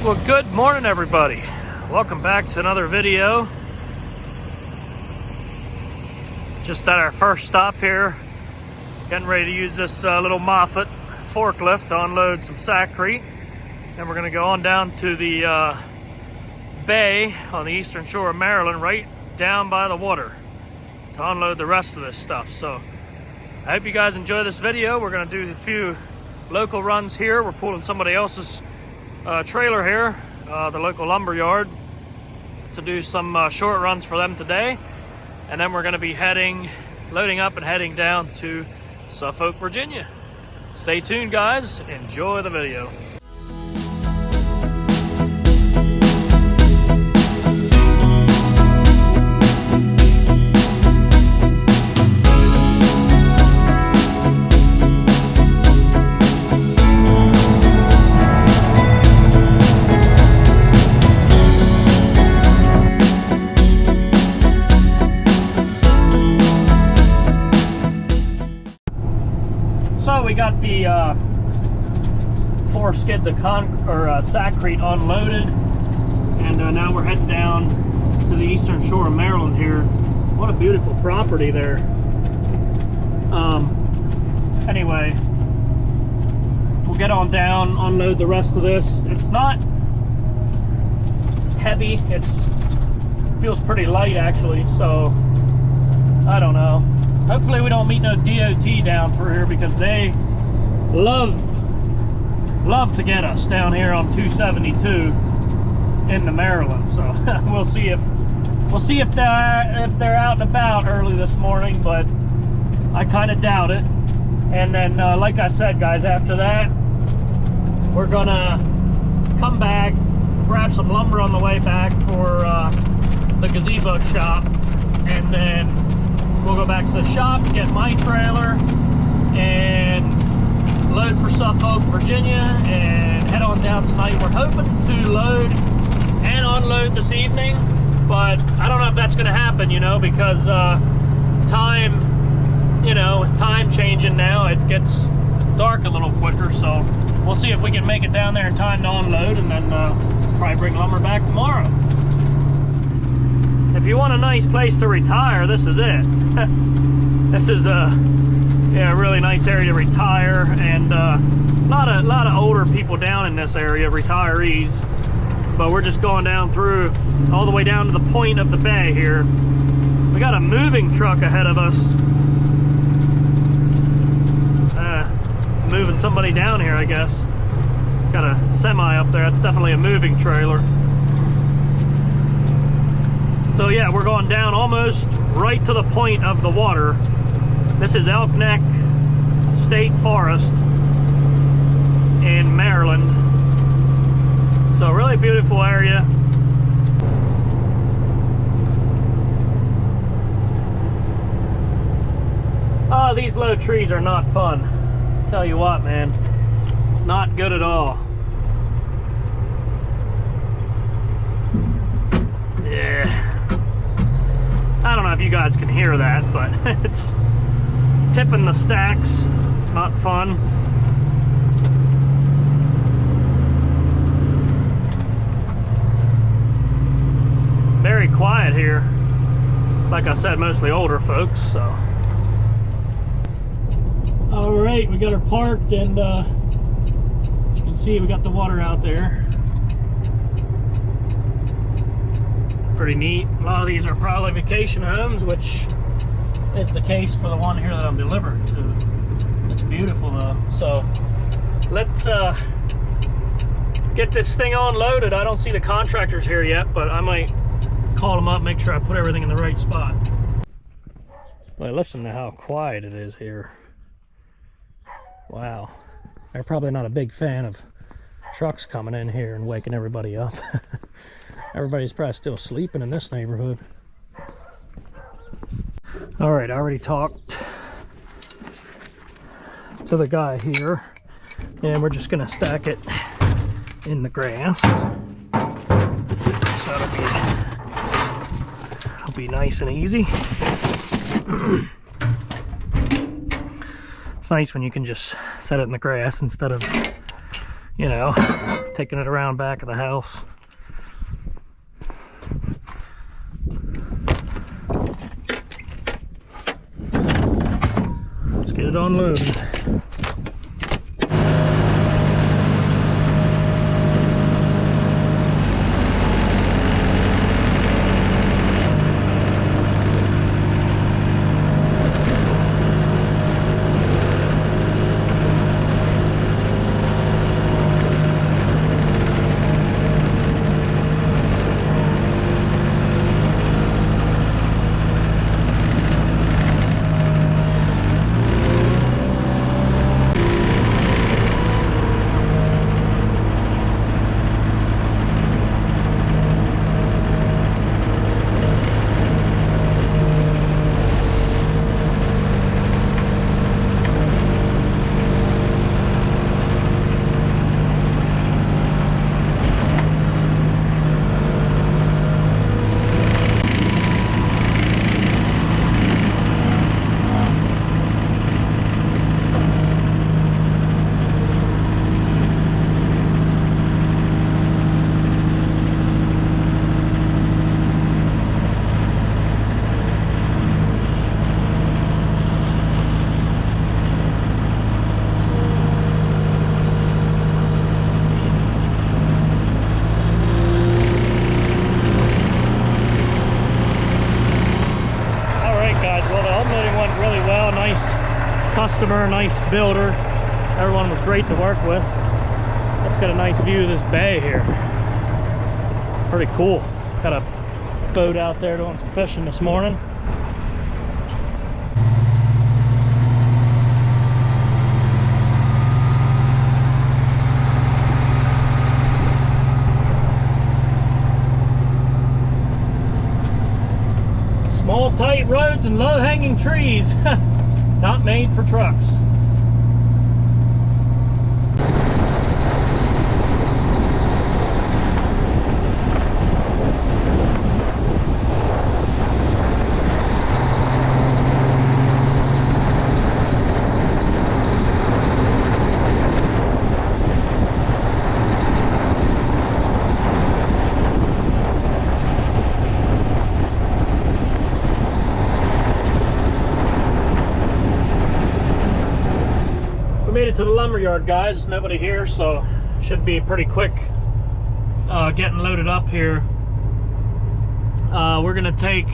Well, good morning, everybody. Welcome back to another video. Just at our first stop here, getting ready to use this little Moffett forklift to unload some sackcrete. And we're going to go on down to the bay on the eastern shore of Maryland, right down by the water, to unload the rest of this stuff. So I hope you guys enjoy this video. We're going to do a few local runs here. We're pulling somebody else's trailer here, the local lumber yard, to do some short runs for them today. And then we're going to be loading up and heading down to Suffolk, Virginia. Stay tuned, guys. Enjoy the video. So we got the 4 skids of sackcrete unloaded, and now we're heading down to the eastern shore of Maryland here. What a beautiful property there. Anyway, we'll get on down, unload the rest of this. It's not heavy, it feels pretty light actually, so I don't know. Hopefully we don't meet no DOT down through here, because they love to get us down here on 272 into Maryland. So we'll see if they're out and about early this morning, but I kind of doubt it. And then like I said, guys, after that we're gonna come back, grab some lumber on the way back for the gazebo shop, and then we'll go back to the shop, get my trailer, and load for Suffolk, Virginia, and head on down tonight. We're hoping to load and unload this evening, but I don't know if that's going to happen, you know, because time changing now, it gets dark a little quicker, so we'll see if we can make it down there in time to unload, and then probably bring lumber back tomorrow. If you want a nice place to retire, this is it. This is a really nice area to retire, and a lot of older people down in this area, retirees. But we're just going down through, all the way down to the point of the bay here. We got a moving truck ahead of us, moving somebody down here, I guess. Got a semi up there. That's definitely a moving trailer. So yeah, we're going down almost right to the point of the water. This is Elk Neck State Forest in Maryland. So really beautiful area. Oh, these low trees are not fun. Tell you what, man, not good at all. Yeah. I don't know if you guys can hear that, but it's tipping the stacks. Not fun. Very quiet here. Like I said, mostly older folks, so. All right, we got her parked, and as you can see, we got the water out there. Pretty neat. A lot of these are probably vacation homes, which is the case for the one here that I'm delivering to. It's beautiful though. So let's get this thing unloaded. I don't see the contractors here yet, but I might call them up, make sure I put everything in the right spot. Well, listen to how quiet it is here. Wow. They're probably not a big fan of trucks coming in here and waking everybody up. Everybody's probably still sleeping in this neighborhood. All right, I already talked to the guy here, and we're just gonna stack it in the grass. So it'll be nice and easy. It's nice when you can just set it in the grass instead of you know, taking it around back of the house. Let's get it unloaded. Customer, nice builder. Everyone was great to work with. Let's get a nice view of this bay here. Pretty cool. Got a boat out there doing some fishing this morning. Small, tight roads and low-hanging trees. Not made for trucks. Made it to the lumberyard, guys. Nobody here, so should be pretty quick getting loaded up here. We're gonna take,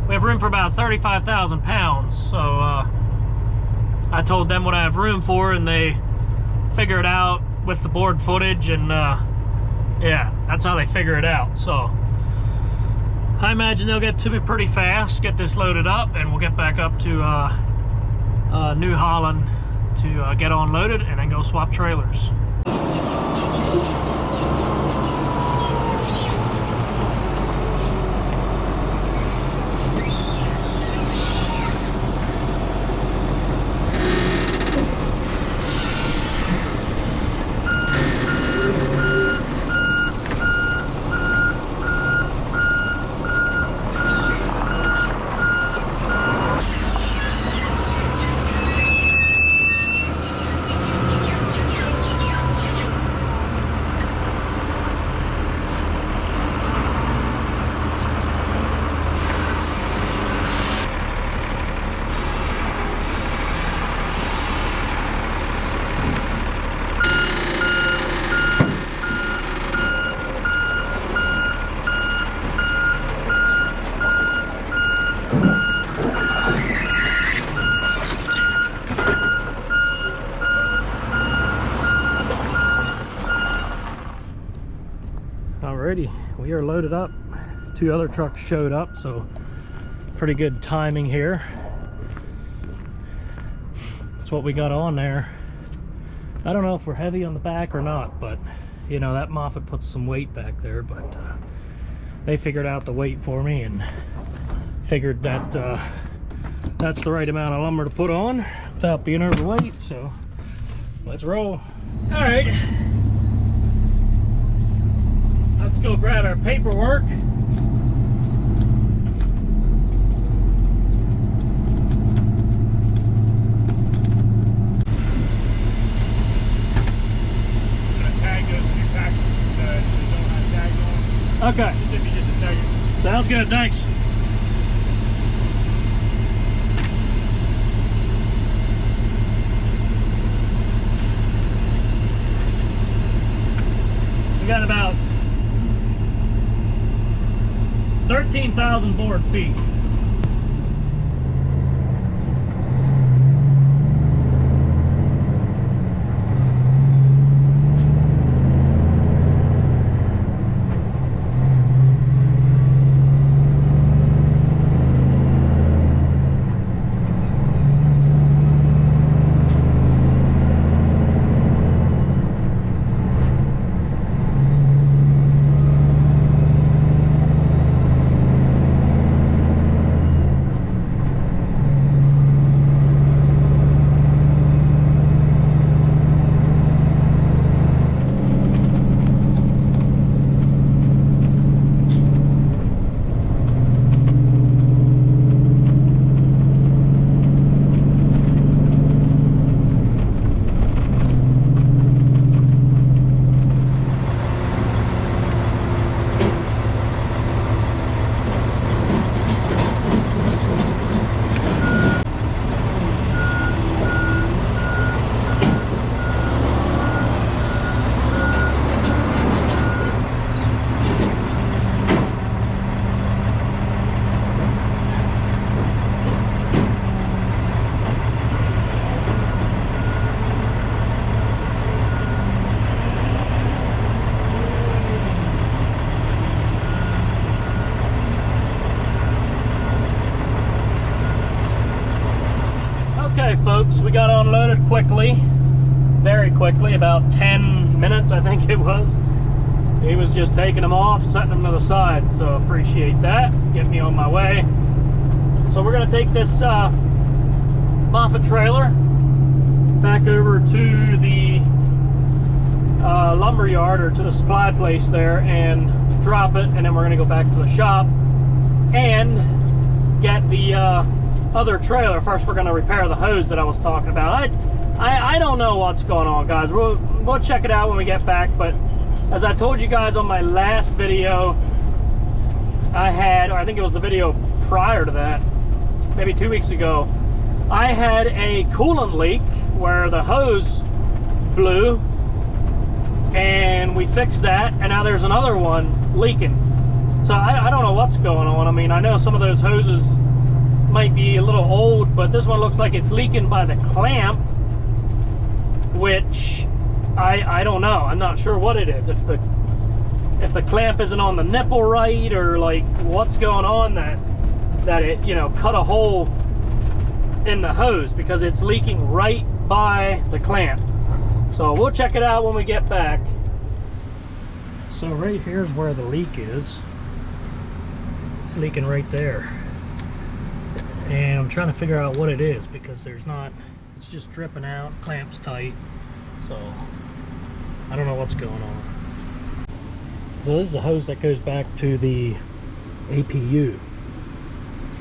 we have room for about 35,000 pounds, so I told them what I have room for, and they figure it out with the board footage, and yeah, that's how they figure it out. So I imagine they'll get to me pretty fast, get this loaded up, and we'll get back up to New Holland to get unloaded and then go swap trailers. Alrighty, we are loaded up. 2 other trucks showed up, so pretty good timing here. That's what we got on there. I don't know if we're heavy on the back or not, but you know, that Moffett puts some weight back there, but they figured out the weight for me and figured that that's the right amount of lumber to put on without being overweight, so let's roll. All right. Let's go grab our paperwork. Okay. It took me just a second. Sounds good, thanks. We got about 13,000 board feet. Okay, folks, we got unloaded quickly, very quickly, about 10 minutes, I think it was. He was just taking them off, setting them to the side, so appreciate that. Get me on my way. So we're gonna take this Moffett trailer back over to the lumber yard, or to the supply place there, and drop it, and then we're gonna go back to the shop and get the other trailer. First, we're going to repair the hose that I was talking about. I don't know what's going on, guys. We'll check it out when we get back. But as I told you guys on my last video, I had, or I think it was the video prior to that, maybe 2 weeks ago, I had a coolant leak where the hose blew, and we fixed that, and now there's another one leaking. So I don't know what's going on. I mean, I know some of those hoses might be a little old, but this one looks like it's leaking by the clamp, which I don't know. I'm not sure what it is. If the clamp isn't on the nipple right, or like what's going on, that it, you know, cut a hole in the hose, because it's leaking right by the clamp. So we'll check it out when we get back. So right here's where the leak is. It's leaking right there. And I'm trying to figure out what it is, because there's not, it's just dripping out, clamp's tight, so I don't know what's going on. So this is a hose that goes back to the APU.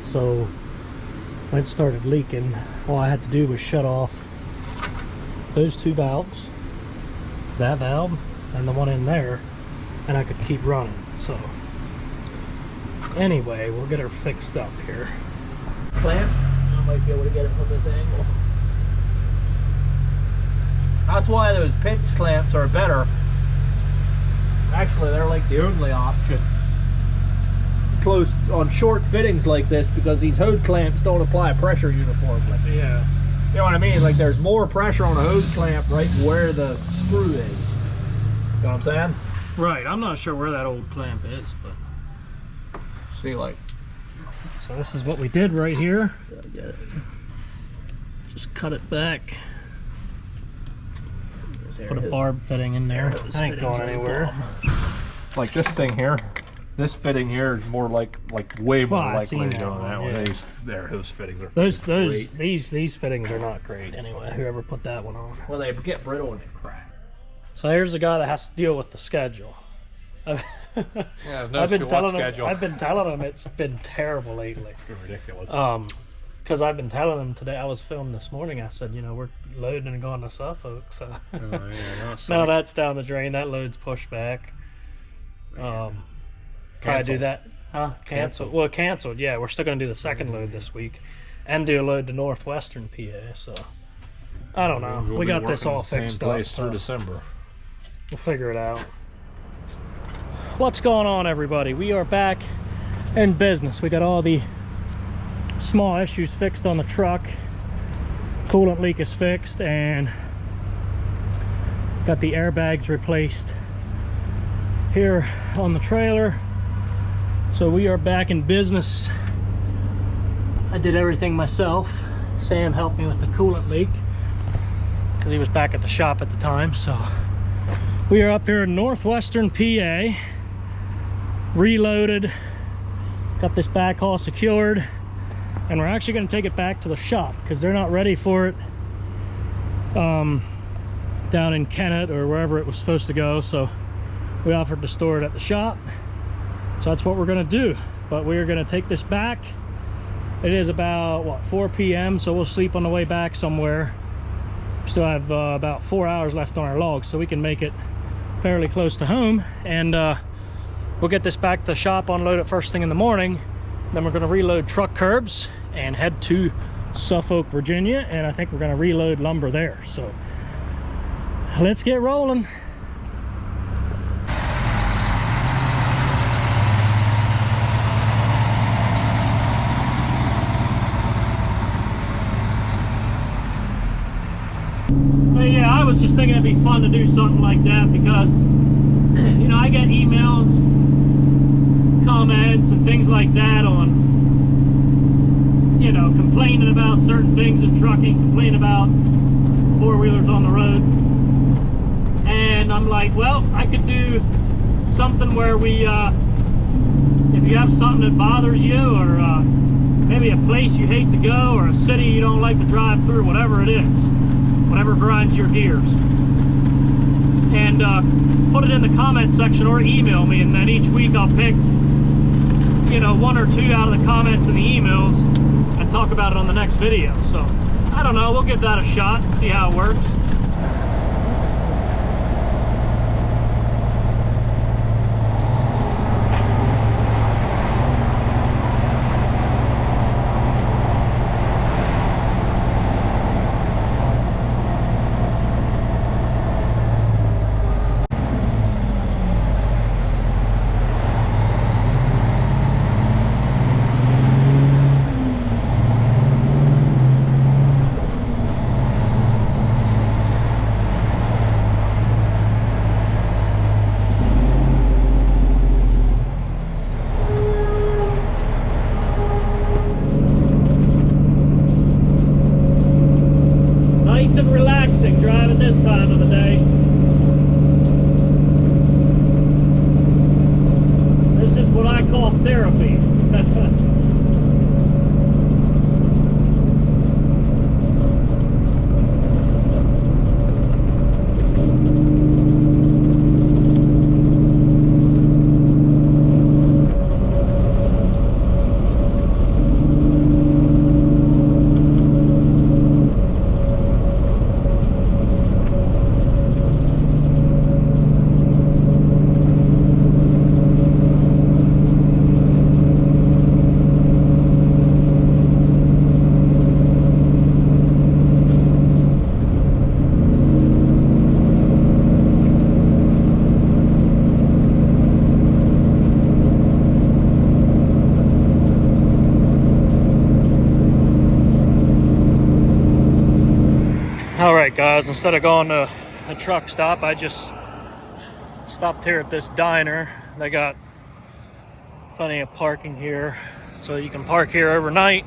So when it started leaking, all I had to do was shut off those two valves, that valve and the one in there, and I could keep running. So anyway, we'll get her fixed up here. Clamp, I might be able to get it from this angle. That's why those pinch clamps are better. Actually, they're like the only option close on short fittings like this, because these hose clamps don't apply pressure uniformly. Yeah. You know what I mean? Like, there's more pressure on a hose clamp right where the screw is. You know what I'm saying? Right. I'm not sure where that old clamp is, but see, like, so this is what we did right here. Get it. Just cut it back. Put a barb fitting in there. It ain't going anywhere. Like this thing here. This fitting here is more like way more likely to go on that one. Those fittings are great. These fittings are not great anyway. Whoever put that one on. Well, they get brittle and they crack. So here's the guy that has to deal with the schedule. Yeah, I've been telling him it's been terrible lately. It's been ridiculous. Because I've been telling him today, I was filming this morning, I said, you know, we're loading and going to Suffolk, so now that's down the drain, that load's pushed back. Try to do that. Huh? Canceled. Well, canceled. Yeah, we're still gonna do the second load this week, and do a load to northwestern PA. So I don't know. We'll we got this all fixed same place up through December. We'll figure it out. What's going on, everybody? We are back in business. We got all the small issues fixed on the truck. Coolant leak is fixed, and got the airbags replaced here on the trailer. So we are back in business. I did everything myself. Sam helped me with the coolant leak because he was back at the shop at the time. So we are up here in northwestern PA, reloaded, got this backhaul secured, and we're actually going to take it back to the shop because they're not ready for it down in Kennett or wherever it was supposed to go. So we offered to store it at the shop. So that's what we're going to do. But we are going to take this back. It is about, what, 4 p.m. So we'll sleep on the way back somewhere. Still have about 4 hours left on our log, so we can make it fairly close to home. And we'll get this back to the shop, unload it first thing in the morning. Then we're going to reload truck curbs and head to Suffolk, Virginia. And I think we're going to reload lumber there. So let's get rolling. But yeah, I was just thinking it'd be fun to do something like that because, you know, I get emails, comments, and things like that on, you know, complaining about certain things in trucking, complaining about four-wheelers on the road. And I'm like, well, I could do something where we, if you have something that bothers you, or maybe a place you hate to go, or a city you don't like to drive through, whatever it is, whatever grinds your gears, and put it in the comment section or email me, and then each week I'll pick, you know, 1 or 2 out of the comments and the emails and talk about it on the next video. So I don't know, we'll give that a shot and see how it works. Nice and relaxing driving this time of the day. This is what I call therapy. Alright guys, instead of going to a truck stop, I just stopped here at this diner. They got plenty of parking here, so you can park here overnight,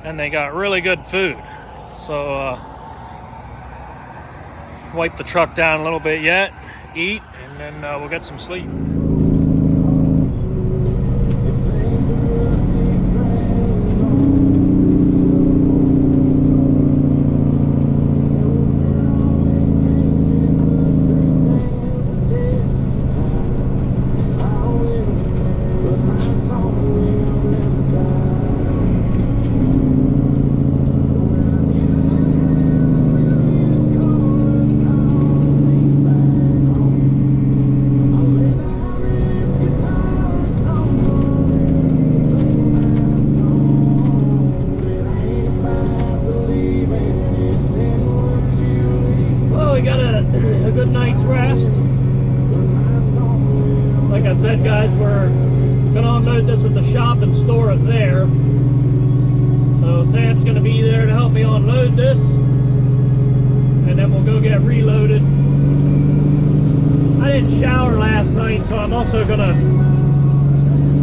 and they got really good food. So wipe the truck down a little bit yet, eat, and then we'll get some sleep. like I said, guys, we're gonna unload this at the shop and store it there. So Sam's gonna be there to help me unload this, and then we'll go get reloaded. I didn't shower last night, so I'm also gonna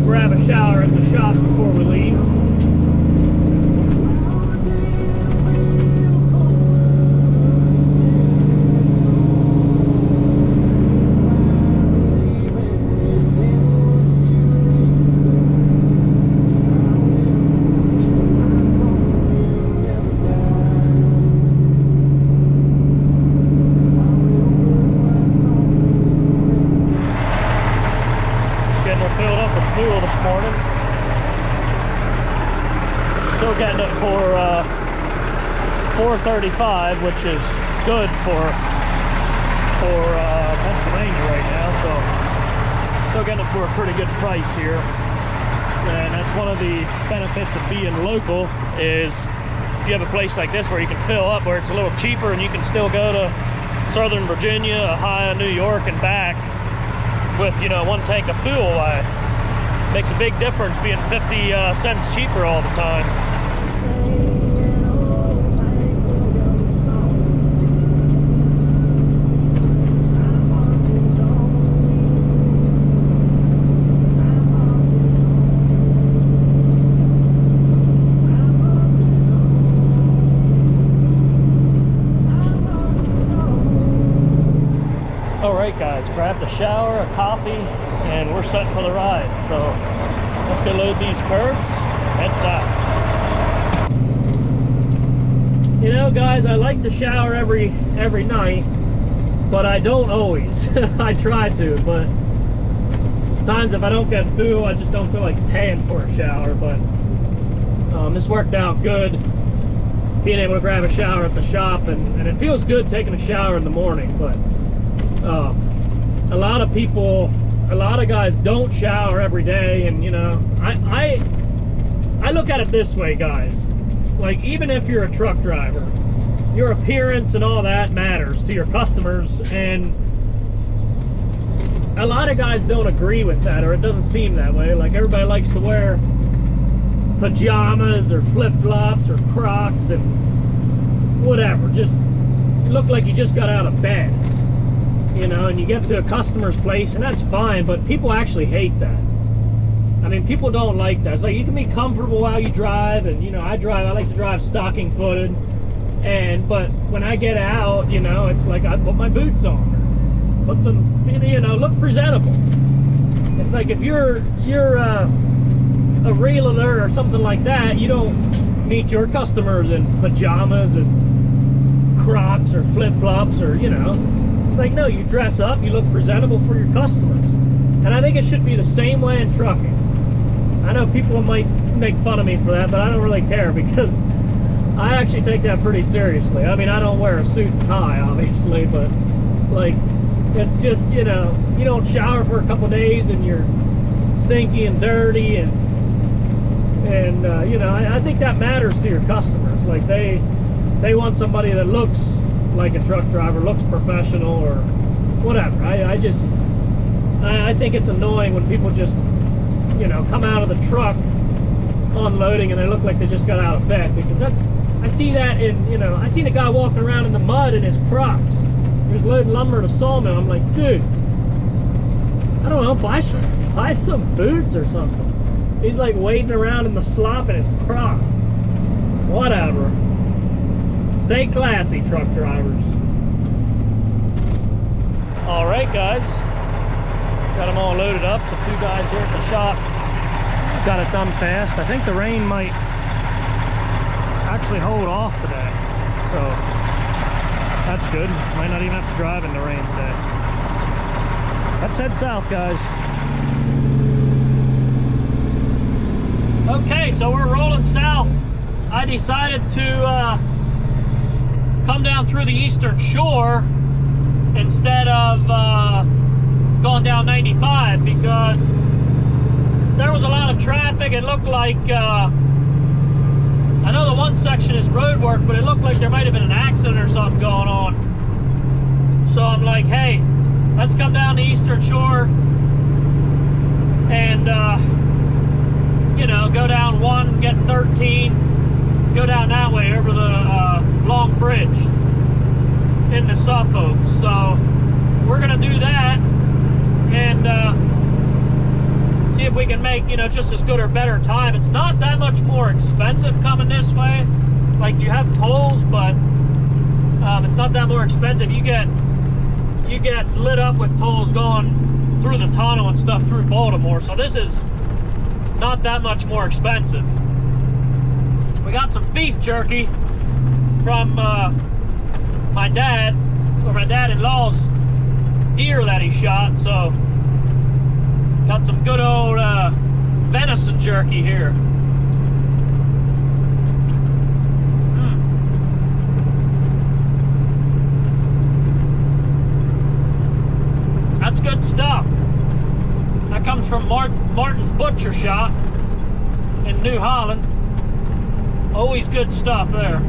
grab a shower at the shop before we leave. Still getting it for $4.35, which is good for Pennsylvania right now. So still getting it for a pretty good price here, and that's one of the benefits of being local. Is if you have a place like this where you can fill up, where it's a little cheaper, and you can still go to Southern Virginia, Ohio, New York, and back with, you know, one tank of fuel. Makes a big difference being 50 cents cheaper all the time. All right, guys, grabbed a shower, a coffee, and we're set for the ride. So let's go load these curbs, head south. You know, guys, I like to shower every night, but I don't always. I try to, but sometimes if I don't get fuel, I just don't feel like paying for a shower. But this worked out good, being able to grab a shower at the shop, and it feels good taking a shower in the morning. But a lot of people, a lot of guys don't shower every day, and you know, I look at it this way, guys. Like, even if you're a truck driver, your appearance and all that matters to your customers, and a lot of guys don't agree with that, or it doesn't seem that way. Like, everybody likes to wear pajamas or flip-flops or Crocs and whatever, just look like you just got out of bed. You know, and you get to a customer's place, and that's fine, but people actually hate that. I mean, people don't like that. It's like, you can be comfortable while you drive, and you know, I like to drive stocking footed, but when I get out, you know, it's like I put my boots on, or put some, you know, look presentable. It's like, if you're a realtor or something like that, you don't meet your customers in pajamas and Crocs or flip-flops, or, you know, like, no, you dress up, you look presentable for your customers. And I think it should be the same way in trucking. I know people might make fun of me for that, but I don't really care, because I actually take that pretty seriously. I mean, I don't wear a suit and tie, obviously, but like, it's just, you know, you don't shower for a couple days and you're stinky and dirty, and you know, I think that matters to your customers. Like, they want somebody that looks like a truck driver, looks professional, or whatever. I think it's annoying when people just, you know, come out of the truck unloading and they look like they just got out of bed, because I see that in, you know, I seen a guy walking around in the mud in his Crocs. He was loading lumber at a sawmill. I'm like, dude, I don't know, buy some boots or something. He's like wading around in the slop in his Crocs. Whatever. Stay classy, truck drivers. All right, guys. Got them all loaded up. The two guys here at the shop got it done fast. I think the rain might actually hold off today, so that's good. Might not even have to drive in the rain today. Let's head south, guys. Okay, so we're rolling south. I decided to come down through the Eastern Shore instead of going down 95, because there was a lot of traffic. It looked like, I know the one section is road work, but it looked like there might have been an accident or something going on. So I'm like, hey, let's come down the Eastern Shore, 13, go down that way over the Long Bridge into Suffolk. So we're gonna do that and see if we can make, you know, just as good or better time. It's not that much more expensive coming this way. Like, you have tolls, but it's not that more expensive. You get lit up with tolls going through the tunnel and stuff through Baltimore. So this is not that much more expensive. We got some beef jerky from my dad, or my dad-in-law's deer that he shot. So got some good old venison jerky here. That's good stuff. That comes from Martin's Butcher Shop in New Holland. Always good stuff there.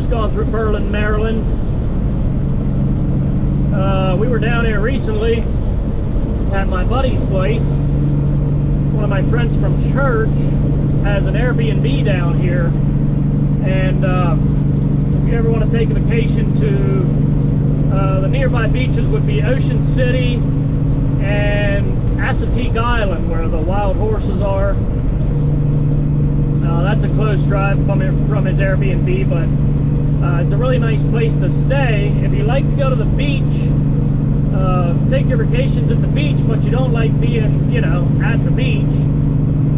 Going through Berlin, Maryland. We were down here recently at my buddy's place. One of my friends from church has an Airbnb down here, and if you ever want to take a vacation to the nearby beaches would be Ocean City and Assateague Island, where the wild horses are. That's a close drive from his Airbnb, but it's a really nice place to stay. If you like to go to the beach, take your vacations at the beach, but you don't like being, you know, at the beach,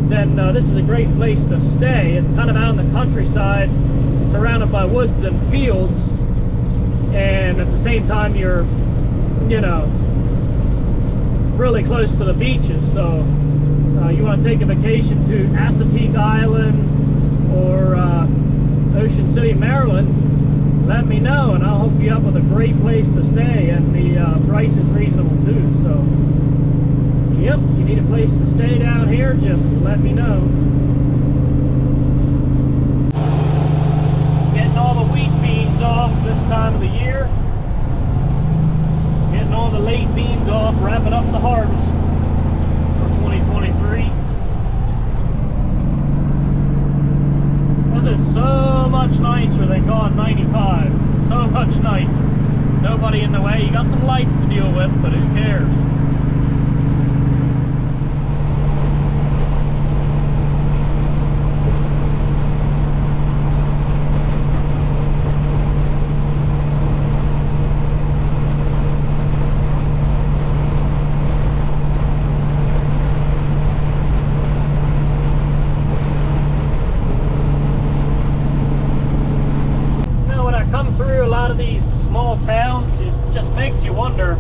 then this is a great place to stay. It's kind of out in the countryside, surrounded by woods and fields, and at the same time you're, you know, really close to the beaches. So you want to take a vacation to Assateague Island or Ocean City, Maryland, let me know and I'll hook you up with a great place to stay, and the price is reasonable too. So yep, you need a place to stay down here, just let me know. off this time of the year. Getting all the late beans off, wrapping up the harvest for 2023. This is so much nicer than going 95. So much nicer. Nobody in the way. You got some lights to deal with, but who cares? Through a lot of these small towns, it just makes you wonder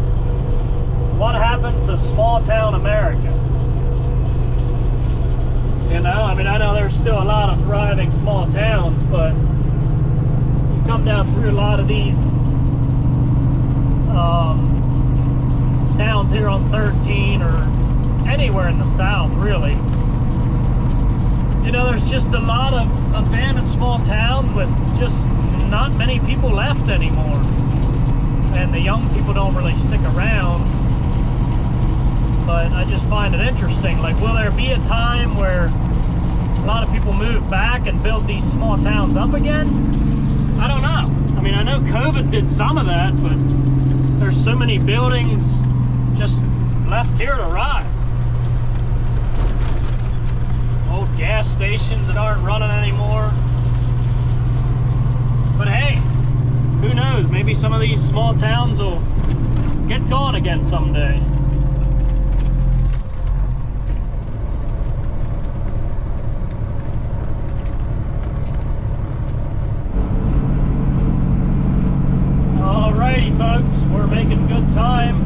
what happened to small town America. You know, I mean, I know there's still a lot of thriving small towns, but you come down through a lot of these towns here on 13 or anywhere in the South, really. You know, there's just a lot of abandoned small towns with just not many people left anymore, and the young people don't really stick around. But I just find it interesting, like, will there be a time where a lot of people move back and build these small towns up again? I don't know. I mean, I know COVID did some of that, but there's so many buildings just left here to rot. Old gas stations that aren't running anymore. But hey, who knows? Maybe some of these small towns will get going again someday. Alrighty, folks, we're making good time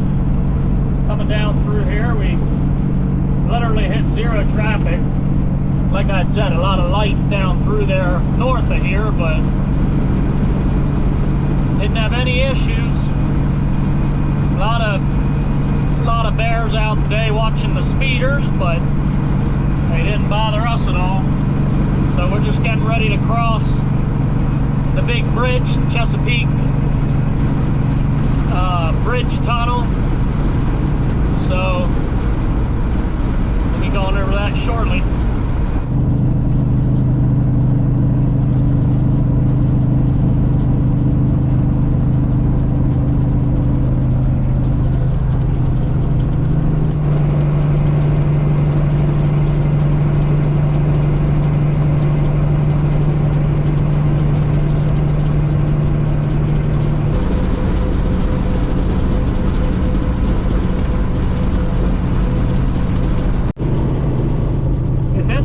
coming down through here. We literally hit zero traffic. Like I said, a lot of lights down through there north of here, but didn't have any issues. A lot of bears out today watching the speeders, but they didn't bother us at all. So we're just getting ready to cross the big bridge, the Chesapeake Bridge Tunnel. So we'll be going over that shortly.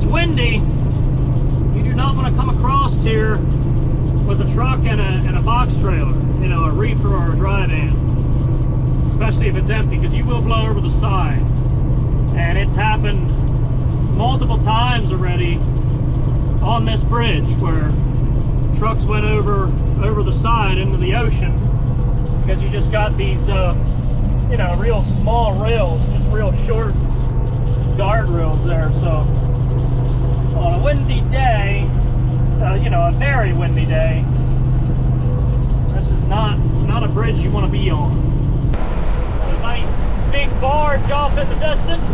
Windy, you do not want to come across here with a truck and a box trailer, you know, a reefer or a dry van, especially if it's empty, because you will blow over the side. And it's happened multiple times already on this bridge where trucks went over the side into the ocean, because you just got these you know, real small rails, just real short guardrails there. So on a windy day, you know, a very windy day, this is not a bridge you want to be on. A nice big barge off in the distance.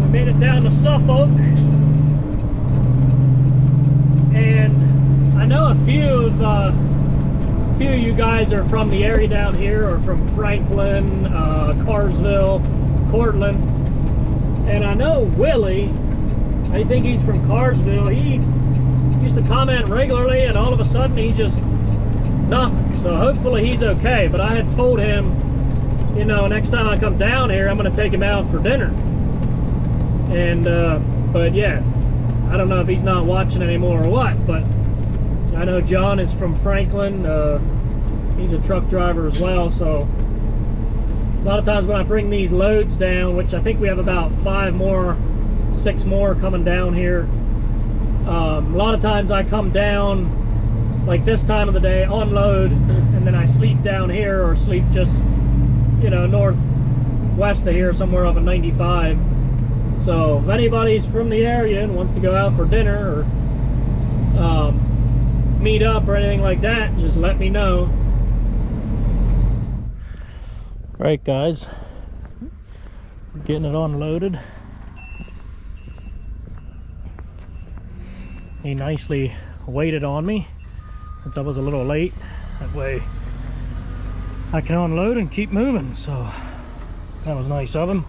We made it down to Suffolk, and I know a few of you guys are from the area down here, or from Franklin, Carsville, Cortland, and I know Willie, I think he's from Carsville. He used to comment regularly, and all of a sudden he just nothing. So hopefully he's okay. But I had told him, you know, next time I come down here, I'm going to take him out for dinner. And but yeah, I don't know if he's not watching anymore or what, but I know John is from Franklin. He's a truck driver as well. So a lot of times when I bring these loads down, which I think we have about 6 more coming down here, a lot of times I come down like this time of the day, unload, and then I sleep down here, or sleep just, you know, west of here, somewhere off of 95. So if anybody's from the area and wants to go out for dinner or meet up or anything like that, just let me know. Right, guys, getting it unloaded. He nicely waited on me since I was a little late. That way I can unload and keep moving, so that was nice of him.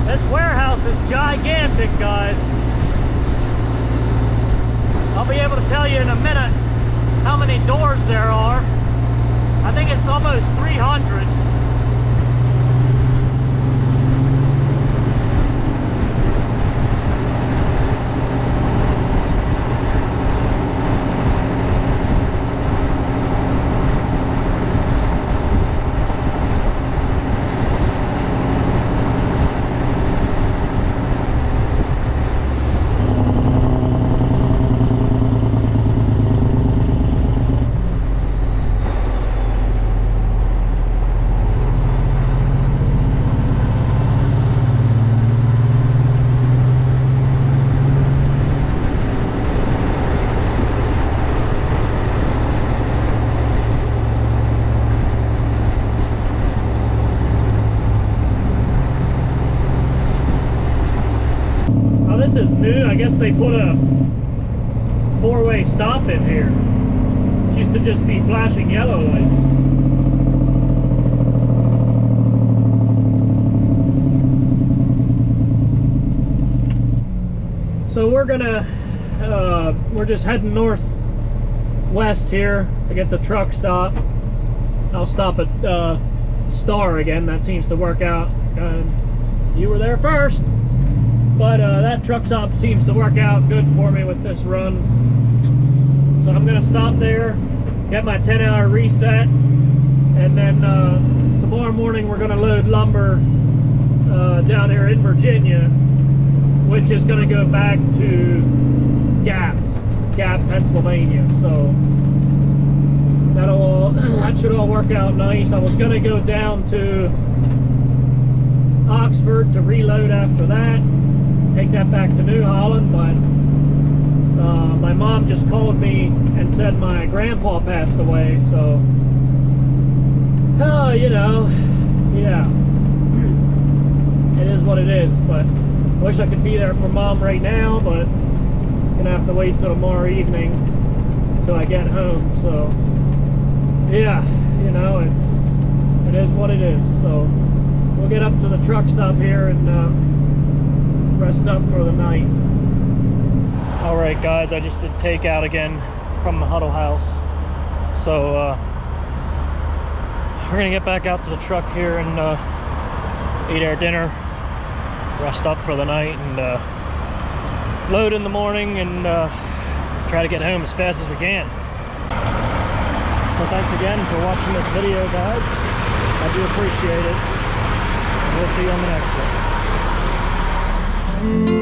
This warehouse is gigantic, guys. I'll be able to tell you in a minute how many doors there are. I think it's almost 300. This is new. I guess they put a four-way stop in here. It used to just be flashing yellow lights. So we're just heading northwest here to get the truck stop. I'll stop at Star again. That seems to work out. You were there first. But that truck stop seems to work out good for me with this run. So I'm going to stop there, get my 10-hour reset, and then tomorrow morning we're going to load lumber down here in Virginia, which is going to go back to Gap, Pennsylvania. So that should all work out nice. I was going to go down to Oxford to reload after that. Take that back to New Holland, but my mom just called me and said my grandpa passed away, so you know, yeah, it is what it is. But I wish I could be there for Mom right now, but I'm gonna have to wait till tomorrow evening till I get home. So yeah, you know, it is what it is. So we'll get up to the truck stop here and rest up for the night. All right, guys, I just did takeout again from the Huddle House. So we're gonna get back out to the truck here and eat our dinner, rest up for the night, and load in the morning and try to get home as fast as we can. So thanks again for watching this video, guys. I do appreciate it. And we'll see you on the next one.